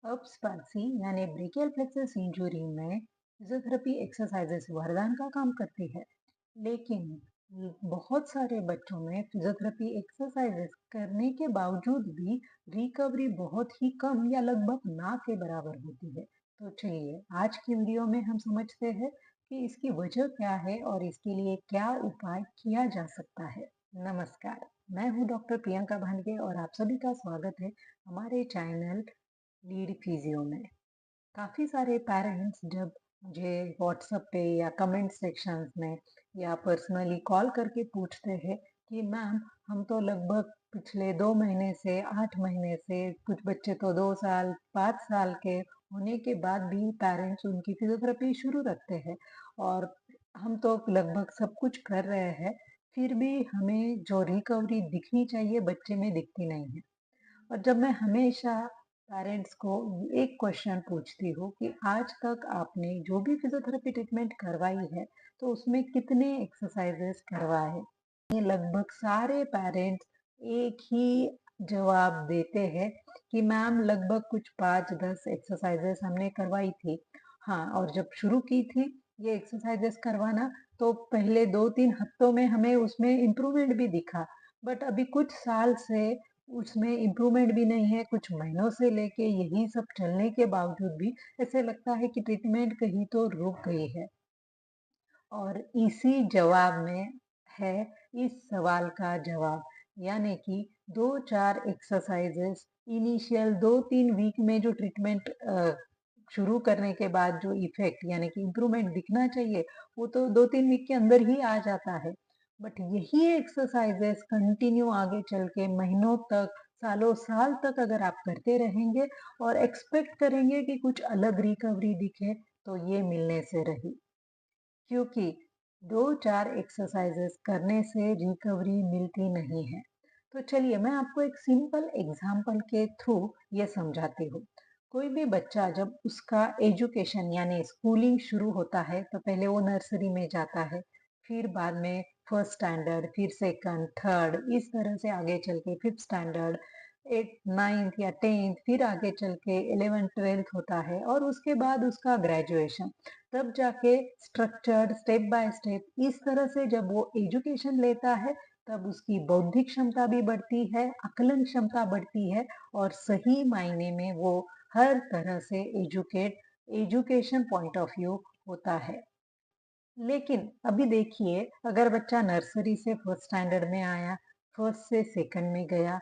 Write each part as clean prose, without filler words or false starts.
अब्स पार्सी यानी brachial plexus injury में physiotherapy exercises वरदान का काम करती है। लेकिन बहुत सारे बच्चों में फिजियोथेरेपी एक्सरसाइजेस करने के बावजूद भी रिकवरी बहुत ही कम या लगभग ना के बराबर होती है। तो चलिए आज की वीडियो में हम समझते हैं कि इसकी वजह क्या है और इसके लिए क्या उपाय किया जा सकता है। नमस्कार, मैं हूँ डॉक्टर प्रियंका भानगे और आप सभी का स्वागत है हमारे चैनल लीड फिजियो में। काफ़ी सारे पेरेंट्स जब मुझे व्हाट्सएप पे या कमेंट सेक्शंस में या पर्सनली कॉल करके पूछते हैं कि मैम हम तो लगभग पिछले 2 महीने से 8 महीने से कुछ बच्चे तो 2 साल 5 साल के होने के बाद भी पेरेंट्स उनकी फिजियोथेरेपी शुरू रखते हैं और हम तो लगभग सब कुछ कर रहे हैं, फिर भी हमें जो रिकवरी दिखनी चाहिए बच्चे में दिखती नहीं है। और जब मैं हमेशा पेरेंट्स को एक क्वेश्चन पूछती हूँ कि आज तक आपने जो भी फिजियोथेरेपी ट्रीटमेंट करवाई है तो उसमें कितने एक्सरसाइजेस करवाए, ये लगभग सारे पेरेंट्स एक ही जवाब देते हैं कि मैम लगभग कुछ 5-10 एक्सरसाइजेस हमने करवाई थी। हाँ, और जब शुरू की थी ये एक्सरसाइजेस करवाना तो पहले 2-3 हफ्तों में हमें उसमें इम्प्रूवमेंट भी दिखा, बट अभी कुछ साल से उसमें इम्प्रूवमेंट भी नहीं है। कुछ महीनों से लेके यही सब चलने के बावजूद भी ऐसे लगता है कि ट्रीटमेंट कहीं तो रुक गई है। और इसी जवाब में है इस सवाल का जवाब, यानी कि 2-4 एक्सरसाइजेस इनिशियल 2-3 वीक में जो ट्रीटमेंट शुरू करने के बाद जो इफेक्ट यानी कि इम्प्रूवमेंट दिखना चाहिए वो तो 2-3 वीक के अंदर ही आ जाता है। बट यही एक्सरसाइजेस कंटिन्यू आगे चल के महीनों तक सालों साल तक अगर आप करते रहेंगे और एक्सपेक्ट करेंगे कि कुछ अलग रिकवरी दिखे तो ये मिलने से रही, क्योंकि 2-4 एक्सरसाइजेस करने से रिकवरी मिलती नहीं है। तो चलिए मैं आपको एक सिंपल एग्जांपल के थ्रू ये समझाती हूँ। कोई भी बच्चा जब उसका एजुकेशन यानी स्कूलिंग शुरू होता है तो पहले वो नर्सरी में जाता है, फिर बाद में फर्स्ट स्टैंडर्ड, फिर सेकंड, थर्ड, इस तरह से आगे चल के फिफ्थ स्टैंडर्ड, एट नाइन्थ या टेंथ, फिर आगे चल के 11th-12th होता है और उसके बाद उसका ग्रेजुएशन। तब जाके स्ट्रक्चर्ड स्टेप बाय स्टेप इस तरह से जब वो एजुकेशन लेता है तब उसकी बौद्धिक क्षमता भी बढ़ती है, आकलन क्षमता बढ़ती है और सही मायने में वो हर तरह से एजुकेशन पॉइंट ऑफ व्यू होता है। लेकिन अभी देखिए, अगर बच्चा नर्सरी से फर्स्ट स्टैंडर्ड में आया, फर्स्ट से सेकंड में गया,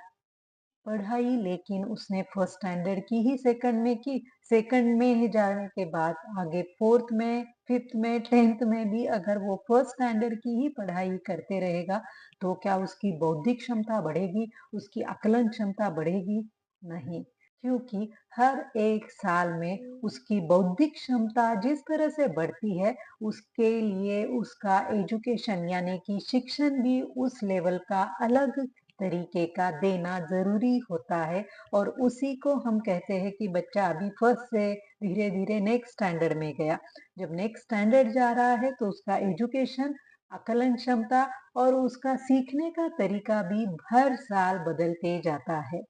पढ़ाई लेकिन उसने फर्स्ट स्टैंडर्ड की ही सेकंड में की, सेकंड में ही जाने के बाद आगे फोर्थ में, फिफ्थ में, टेंथ में भी अगर वो फर्स्ट स्टैंडर्ड की ही पढ़ाई करते रहेगा तो क्या उसकी बौद्धिक क्षमता बढ़ेगी, उसकी आकलन क्षमता बढ़ेगी? नहीं, क्योंकि हर एक साल में उसकी बौद्धिक क्षमता जिस तरह से बढ़ती है उसके लिए उसका एजुकेशन यानी कि शिक्षण भी उस लेवल का अलग तरीके का देना ज़रूरी होता है। और उसी को हम कहते हैं कि बच्चा अभी फर्स्ट से धीरे-धीरे नेक्स्ट स्टैंडर्ड में गया। जब नेक्स्ट स्टैंडर्ड जा रहा है तो उसका एजुकेशन, आकलन क्षमता और उसका सीखने का तरीका भी हर साल बदलते जाता है।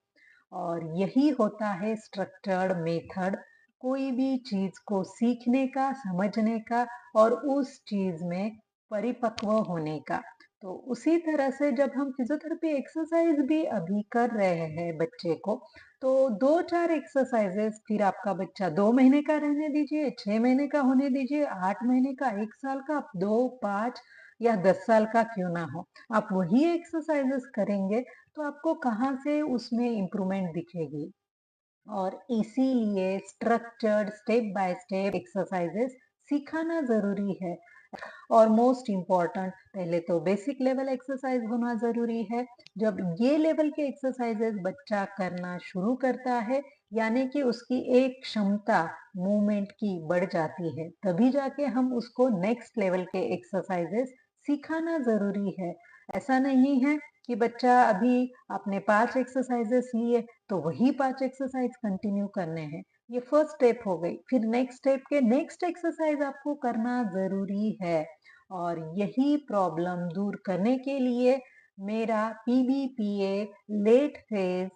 और यही होता है स्ट्रक्चर्ड मेथड, कोई भी चीज़ को सीखने का, समझने का और उस चीज़ में परिपक्व होने का। तो उसी तरह से जब हम फिजियोथेरेपी एक्सरसाइज भी अभी कर रहे हैं बच्चे को, तो 2-4 एक्सरसाइजेस फिर आपका बच्चा 2 महीने का रहने दीजिए, 6 महीने का होने दीजिए, 8 महीने का, 1 साल का, 2, 5 या 10 साल का क्यों ना हो, आप वही एक्सरसाइजेस करेंगे तो आपको कहाँ से उसमें इम्प्रूवमेंट दिखेगी। और इसीलिए structured step by step exercises सिखाना ज़रूरी है। और मोस्ट इम्पॉर्टेंट पहले तो बेसिक लेवल एक्सरसाइज होना ज़रूरी है। जब ये लेवल के एक्सरसाइजेस बच्चा करना शुरू करता है, यानी कि उसकी एक क्षमता मूवमेंट की बढ़ जाती है, तभी जाके हम उसको नेक्स्ट लेवल के एक्सरसाइजेस सिखाना ज़रूरी है। ऐसा नहीं है कि बच्चा अभी आपने 5 एक्सरसाइजेस लिए तो वही 5 एक्सरसाइज कंटिन्यू करने हैं। ये फर्स्ट स्टेप हो गई, फिर नेक्स्ट स्टेप के नेक्स्ट एक्सरसाइज आपको करना ज़रूरी है। और यही प्रॉब्लम दूर करने के लिए मेरा PBPA late phase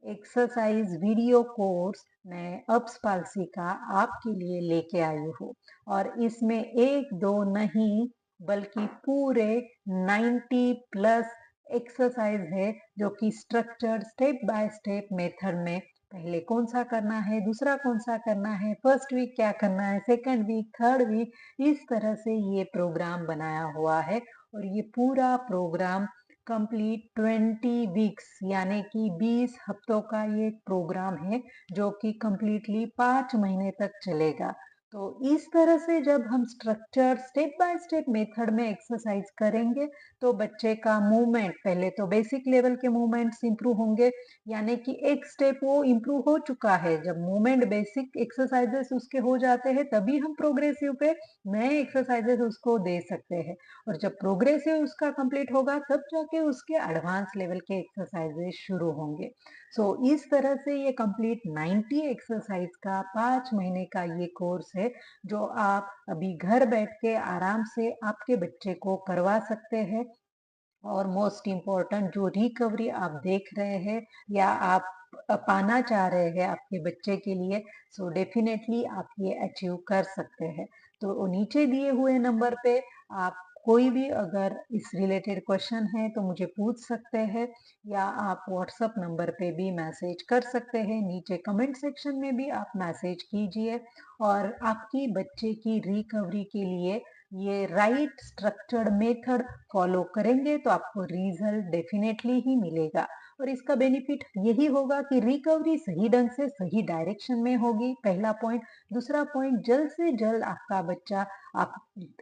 exercise video course मैं अब्स पालसी का आपके लिए लेके आई हूँ और इसमें एक दो नहीं बल्कि पूरे 90 प्लस एक्सरसाइज है जो कि structured step by step method में पहले कौन सा करना है, दूसरा कौन सा करना है, फर्स्ट वीक क्या करना है, सेकंड वीक, थर्ड वीक, इस तरह से ये प्रोग्राम बनाया हुआ है। और ये पूरा प्रोग्राम कंप्लीट 20 वीक्स यानी कि 20 हफ्तों का ये प्रोग्राम है जो कि कंप्लीटली 5 महीने तक चलेगा। तो इस तरह से जब हम structure step by step method में एक्सरसाइज करेंगे तो बच्चे का मूवमेंट पहले तो बेसिक लेवल के मूवमेंट्स इंप्रूव होंगे, यानी कि एक स्टेप वो इंप्रूव हो चुका है। जब मूवमेंट बेसिक एक्सरसाइजेस उसके हो जाते हैं तभी हम प्रोग्रेसिव पे नए एक्सरसाइजेस उसको दे सकते हैं। और जब प्रोग्रेसिव उसका कंप्लीट होगा तब जाके उसके एडवांस लेवल के एक्सरसाइजेस शुरू होंगे। सो इस तरह से ये कंप्लीट 90 एक्सरसाइज का 5 महीने का ये कोर्स है जो आप अभी घर बैठ के आराम से आपके बच्चे को करवा सकते हैं। और मोस्ट इम्पोर्टेंट जो रिकवरी आप देख रहे हैं या आप पाना चाह रहे हैं आपके बच्चे के लिए, सो डेफिनेटली आप ये अचीव कर सकते हैं। तो नीचे दिए हुए नंबर पे आप कोई भी अगर इस रिलेटेड क्वेश्चन है तो मुझे पूछ सकते हैं या आप व्हाट्सएप नंबर पे भी मैसेज कर सकते हैं। नीचे कमेंट सेक्शन में भी आप मैसेज कीजिए और आपकी बच्चे की रिकवरी के लिए ये राइट स्ट्रक्चर्ड मेथड फॉलो करेंगे तो आपको रिजल्ट डेफिनेटली ही मिलेगा। और इसका बेनिफिट यही होगा कि रिकवरी सही ढंग से सही डायरेक्शन में होगी, पहला पॉइंट। दूसरा पॉइंट, जल्द से जल्द आपका बच्चा, आप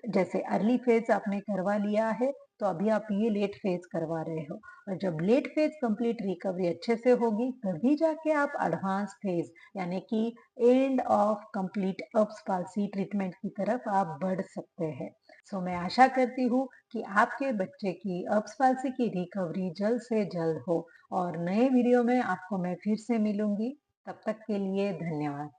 जैसे अर्ली फेज आपने करवा लिया है तो अभी आप ये लेट फेज करवा रहे हो, और जब लेट फेज कंप्लीट रिकवरी अच्छे से होगी तभी जाके आप एडवांस फेज यानी कि end of complete abs palsy treatment की तरफ आप बढ़ सकते हैं। सो मैं आशा करती हूँ कि आपके बच्चे की अब्स पाल्सी की रिकवरी जल्द से जल्द हो। और नए वीडियो में आपको मैं फिर से मिलूंगी। तब तक के लिए धन्यवाद।